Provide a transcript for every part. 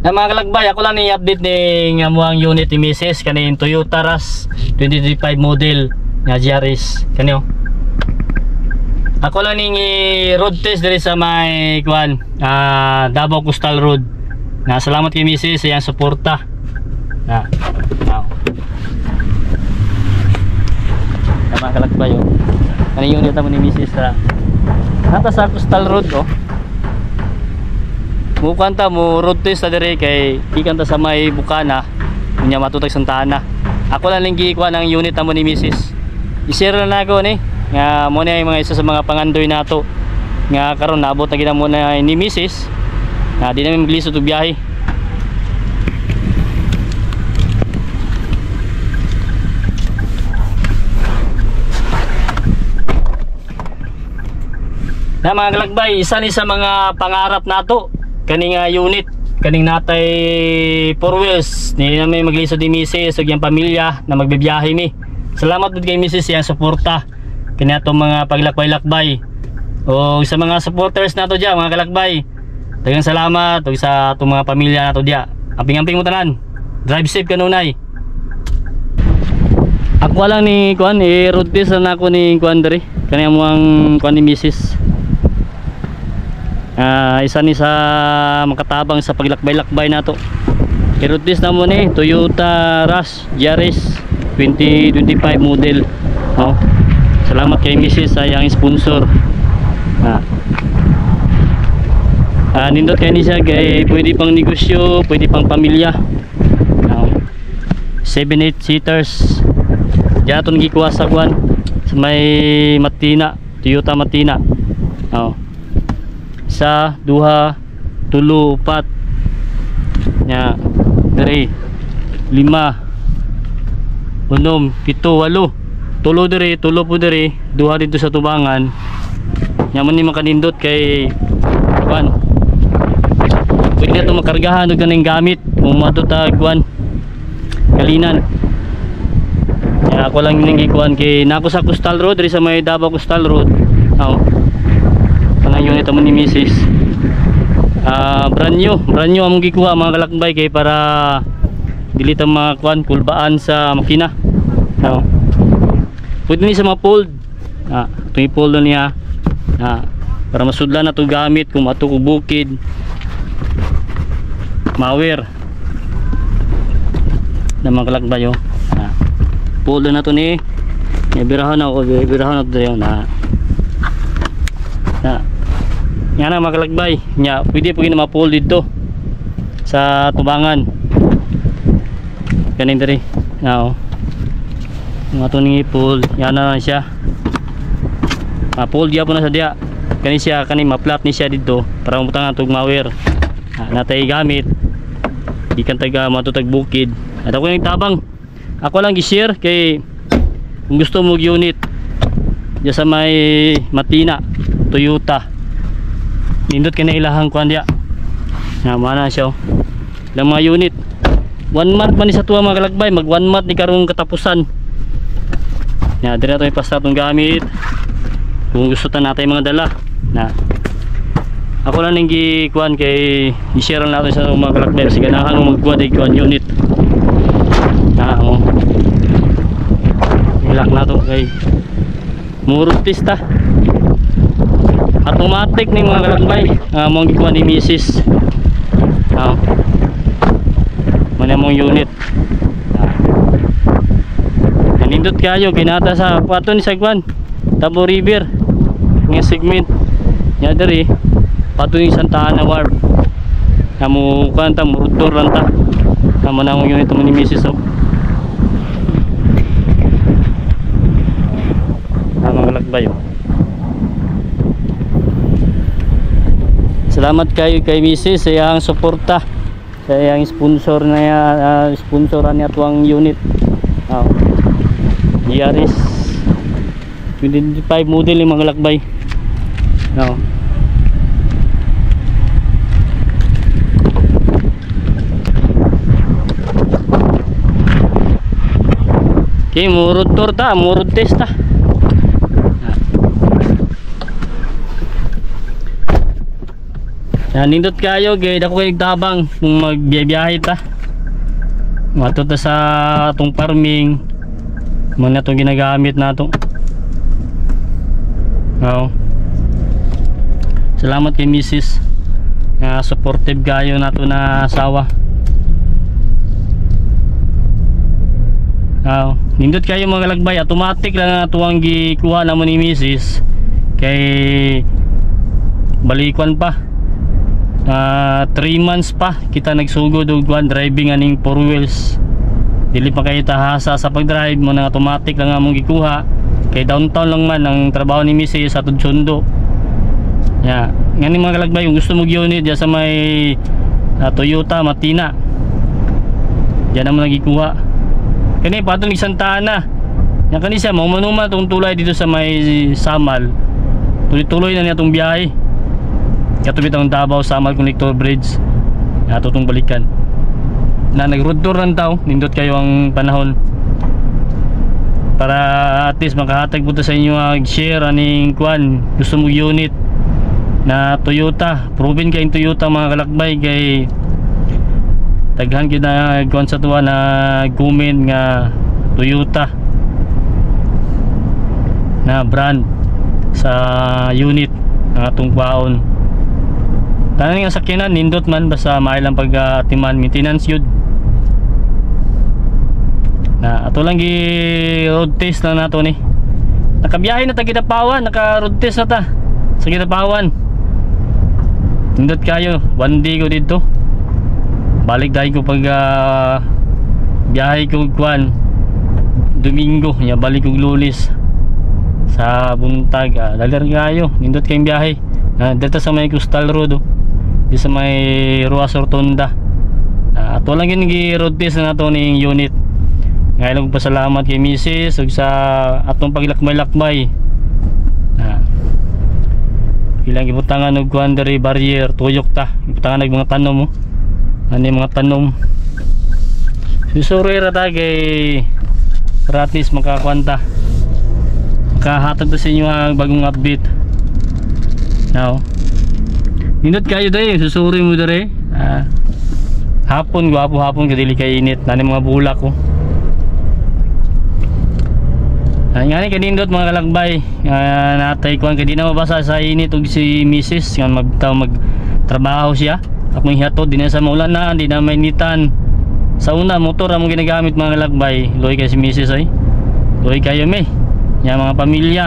Mga kalakbay, ako lang i-update ng amuang unit ni Mrs. kaning Toyota Rush 2025 model nga GRS kanyo. Ako lang ning road test diri sa may kuan Davao Coastal Road. Salamat kay Mrs. sa iyang suporta. Mga kalakbay, kaning unit mo ni Mrs. nata sa Coastal Road Mukan ta mo road test sa dire kay ikan ta sa may bukana unya matutag santana. Ako lang linggi kuha ng unit mo ni Mrs. I-share na nako ni nga mo na mga isa sa mga pangandoy nato nga karon naabot na gina mo na ni Mrs. Di namin magliso to biyahe. Mga kalakbay, isa ni sa mga pangarap nato kaning unit, kaning natay 4 wheels ni namin maglisod ni Mrs. ug yang pamilya na magbibiyahe mi. Salamat pud kay Mrs. yang suporta kani atong mga paglakbay-lakbay o sa mga supporters nato diya mga kalakbay. Daghang salamat ug sa atong mga pamilya nato diya. Amping-amping mo tanan. Drive safe kanunay. Ako lang ni kuan road test na ako ni kuan diri kani among kuan ni Mrs. Isa ni sa makatabang sa paglakbay-lakbay nato. I-road test na mo ni Toyota Rush GRS 2025 model. Salamat kay Mrs. sa iyang sponsor. Nindot kay ni siya kay pwede pang negosyo, pwede pang pamilya. 7-8 seaters. Diyan ato gikuha sa kuan sa may Matina, Toyota Matina. Isa, duha, tulo, upat nya, dari 5, 6, 7, 8 tulo diri, tulo po diri, duha dito sa tubangan nya man ni makanindot kay kuan pwede na ito makargahan ug ganing gamit kung matutag kuan kalinan. Ako lang yung gikuan kay nako sa Coastal Road diri sa may Davao Coastal Road. Ang unit mo ni Mrs. Brand new among gikuha mga kalakbay kay para dili ta mga kuan kulbaan sa makina. Pwede ni sa mga fold. Ito yung fold niya. Para masudlan na ito gamit kung ato ko bukid. Mawer. Na mga kalakbay fold na ito ni. Ibirahan na ito yun. Yan ang mga kalakbay nya, pwede po yun na ma-pull dito sa tubangan kanin diri mga tuning i-pull yan na siya pull diya po na sa diya kanin siya kanin ma-flat ni siya dito para mabutang atog mawer natay gamit ikan taga matutag bukid at ako yung tabang ako lang i-share kay kung gusto mo unit diya sa may Matina Toyota nindot ka na ilahang kuan diya mana siya ilang mga unit 1 month man ni sa tuwa mga kalakbay mag 1 month ni karong katapusan diri nato ipasta itong gamit kung gusto ta natin mga dala ako lang nang kuan kay i-share natin sa mga kalakbay kasi ganahan mo magkuha di kuan unit ilak na to kay murutista automatic ni mga kalakbay mong gikuha ni Mrs. Mana mong unit nanindot kayo kinata sa pato ni Sagwan Tabo River nga segment nya diri pato ni Santa Ana Wharf mo kanta murutor lang ta mana mong unit mo ni Mrs. mga kalakbay salamat kayo kay Mrs. sa iyang suporta sa iyang sponsor na sponsoran niya tuwang unit GRS 25 model yung mga lakbay okay, murud torta, murud testa Nindot kayo kay dako kay tabang kung magbiyahe ta. Mato ta sa atong farming. Mo na tong ginagamit nato. Oo. Salamat kay Mrs. Supportive kayo nato na asawa. Nindot kayo mga kalagbay, automatic lang na tuwang gikuha naman ni Mrs. Kay balikuan pa 3 months pa kita nagsugod og driving aning 4 wheels. Dili pa kayo tahasa sa pagdrive mo, na automatic lang among gikuha. Kay downtown lang man ang trabaho ni Mrs. sa Tudsundo. Ngani mga kalagbay, kung gusto mo unit diyan sa may Toyota Matina, diyan naman nagikuha. Kani patong ni Santa Ana. Yan kani siya maumano tong tulay dito sa may Samal. Tuloy-tuloy na niya tong biyahe. Katubit ang Davao Samal Connector Bridge. Ato tong balikan. Na nag-road tour lang tao, nindot kayo ang panahon. Para at least makahatag po sa inyo share aning kuan. Gusto mo unit na Toyota, proven kayong Toyota mga kalakbay, kay taghan kita kuan sa tuwa na comment nga Toyota na brand sa unit ng atong kwaon. Tanan nga sakyanan nindot man basta mailang pag-atiman, maintenance yun. Na ato lang gi road test lang nato ni. Nakabiyahe na ta Kidapawan, naka road test na ta sa Kidapawan. Nindot kayo, 1 day ko dito. Balik dahil ko pag biyahe ko kuan Domingo, nya balik ko Lunes sa buntag. Dagar kayo, nindot kayong biyahe. Dito sa may Coastal Road, di sa may Ruas Ortonda. Ato lang yun road test na nato ning unit. Ngayon ko pasalamat kay Mrs. ug sa atong paglakbay-lakbay. Ilang ibutangan og kuan diri barrier tuyok ta. Ibutangan og mga tanom mo. Ani mga tanom. Susuri ra ta kay gratis makakuanta. Makahatag to sa inyo ang bagong update. Now, nindot kayo dai, susuri mo diri. Hapon gwapo hapon kadili kay init nani mga bulak ko. Ngani kanindot mga kalagbay, natay kuan kay di na mabasa sa init og si Mrs. nga magtrabaho siya. Ako yung hihatod, di na sa maulan na, di na mainitan. Sa una, motor ang ginagamit mga kalagbay. Loy kay si Mrs. ay loy kayo may nya mga pamilya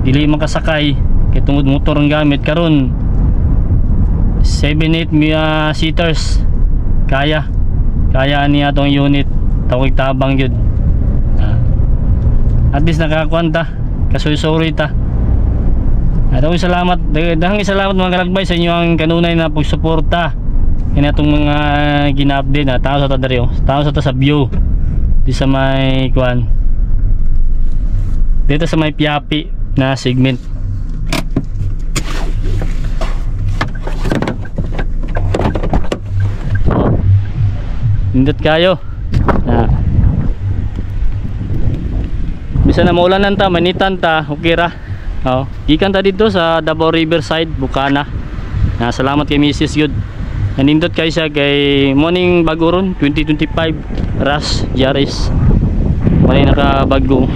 dili makasakay kay tungod motor ang gamit. Karon 7-8 seaters kaya niya tong unit, tawag tabang yun. At least nakakuanta kasuy-suroy ta. Daghang salamat mga kalagbay sa inyo ang kanunay na pagsuporta kina itong mga gina-update na tao sa ta dari, tao sa ta sa view di sa may kuan dito sa may Piapi na segment. Nindot kayo bisa na maulanan ta, manitan ta, okay ra. Gikan ta dito sa Davao Riverside, Bukana. Salamat kay Mrs. Yud. Nanindot kay siya kay morning bago ron 2025 Rush Yaris. Wala nakabago.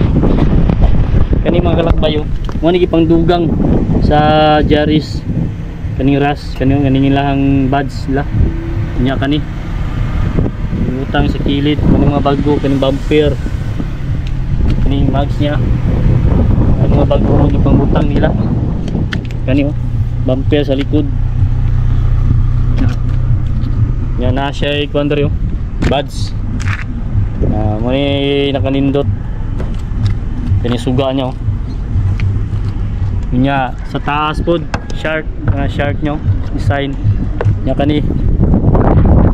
Kani mga kalakbayo, mo ni gipang dugang sa Yaris. Kaning Rush, kaning lahang buds la. Nya kani. Utang sa kilid, kaning mga bago, kaning bumper. Kaning mags niya. Ang mga bago yung pangutang nila. Kani bumper sa likod. Yan na siya i-quandary buds. Muna nakanindot. Kani suga niya. Nya sa taas pod shark nyo design. Nya kani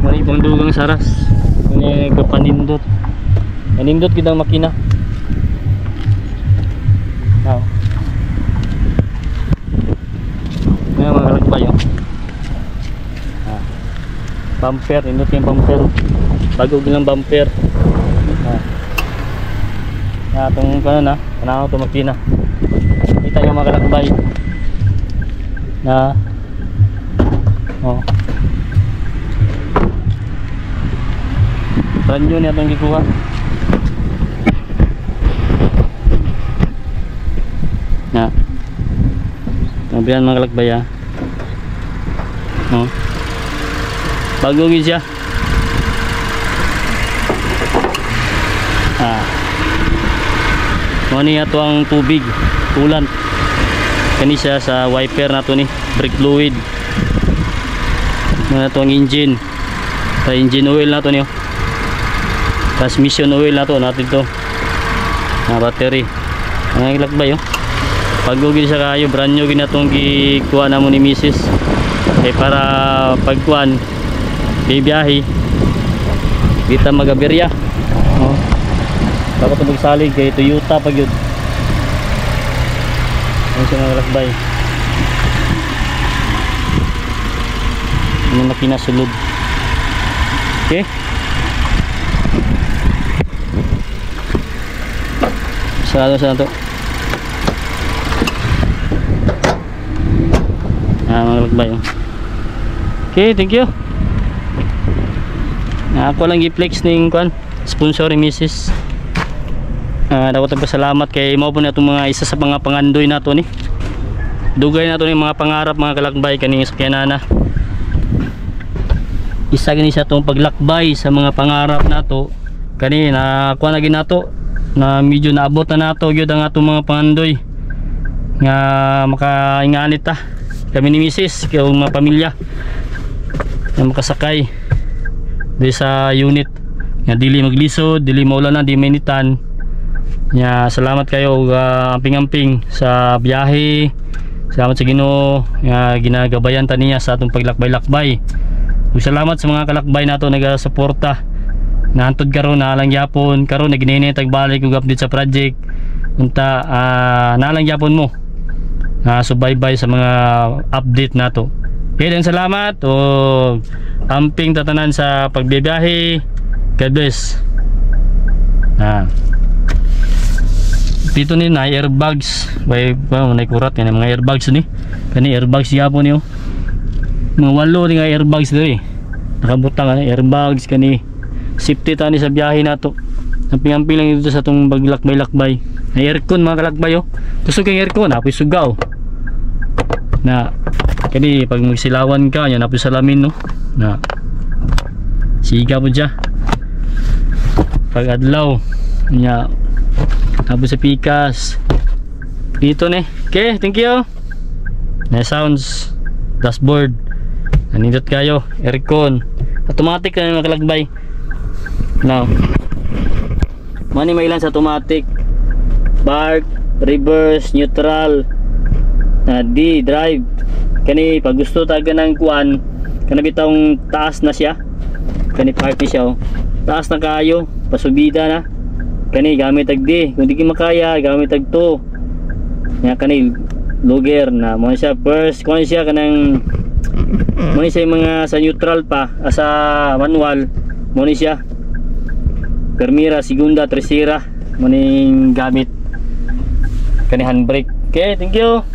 muna ibang dugang saras. Kani kapanindot. Kanindot kitang makina. Ngayon mga kalakbay bumper, indot yung bumper, bago bilang bumper. Itong kanan kanaw ito makina. Kita yung mga kalakbay na Oh. Brand new niya itong gikuha. Na. Nabihan mga kalakbay ha. Oh. Bago gid siya. Mani ato ang tubig, ulan. Kani siya sa wiper nato ni, brake fluid. Mani ato ang engine. Sa engine oil nato niyo. Transmission oil nato natin to. Na battery. Ang ilakbay oh. Bago gid siya kayo, brand new gid natong gikuha namo ni Mrs. Para pagkuan bibiyahe kita magaberya. Oh. Dapat ito magsalig kay Toyota pag yun. Ano siya mga kalakbay. Ano makina sulod. Okay. Sarado siya na ito. Mga kalakbay. Okay, thank you. Ako lang i-flex ng kwan sponsor ni Mrs. Dapat salamat kay mo po na itong mga isa sa mga pangandoy nato ni. Dugay nato ni mga pangarap mga kalakbay kaning sakyanana. Isa gani sa itong paglakbay sa mga pangarap nato. Kani na kuha na ginato na medyo naabot na nato gyud ang atong mga pangandoy nga makainganit ta. Kami ni Mrs. kay mga pamilya na makasakay di sa unit nga dili maglisod, dili maulan, di mainitan. Ya, salamat kayo amping-amping sa biyahe. Salamat sa Ginoo nga ginagabayan ta niya sa atong paglakbay-lakbay. Ug salamat sa mga kalakbay nato nagasuporta. Naantod karon na lang gyapon, karon naginene tagbalik og update sa project. Unta na lang gyapon mo. Subaybay sa mga update nato. Okay, dan salamat o amping tatanan sa pagbibiyahe. God bless. Dito ni na airbags by naikurat yan mga airbags ni kani airbags gyapon niyo mga 8 nga airbags diri nakabutang airbags kani safety tani sa biyahe nato amping-amping lang dito sa tong paglakbay-lakbay na aircon mga kalakbay oh kusog kang aircon apoy sugaw na kani pag magsilawan ka yan apoy salamin no na siga po dya pag adlaw nya tapos sa pikas dito ne. Okay, thank you. Na sounds dashboard nanindot kayo aircon automatic na mga kalakbay now mani mailan sa automatic park, reverse, neutral D drive kani pag gusto taga ng kuan kana bitong taas na siya kani party siya oh. Taas na kayo pasubida na kani gamit tag D kung di makaya gamit tag 2 nya kani luger na mo siya first kung siya kanang mo siya mga sa neutral pa sa manual mo siya primera segunda tercera mo ning gamit kani handbrake. Okay, thank you.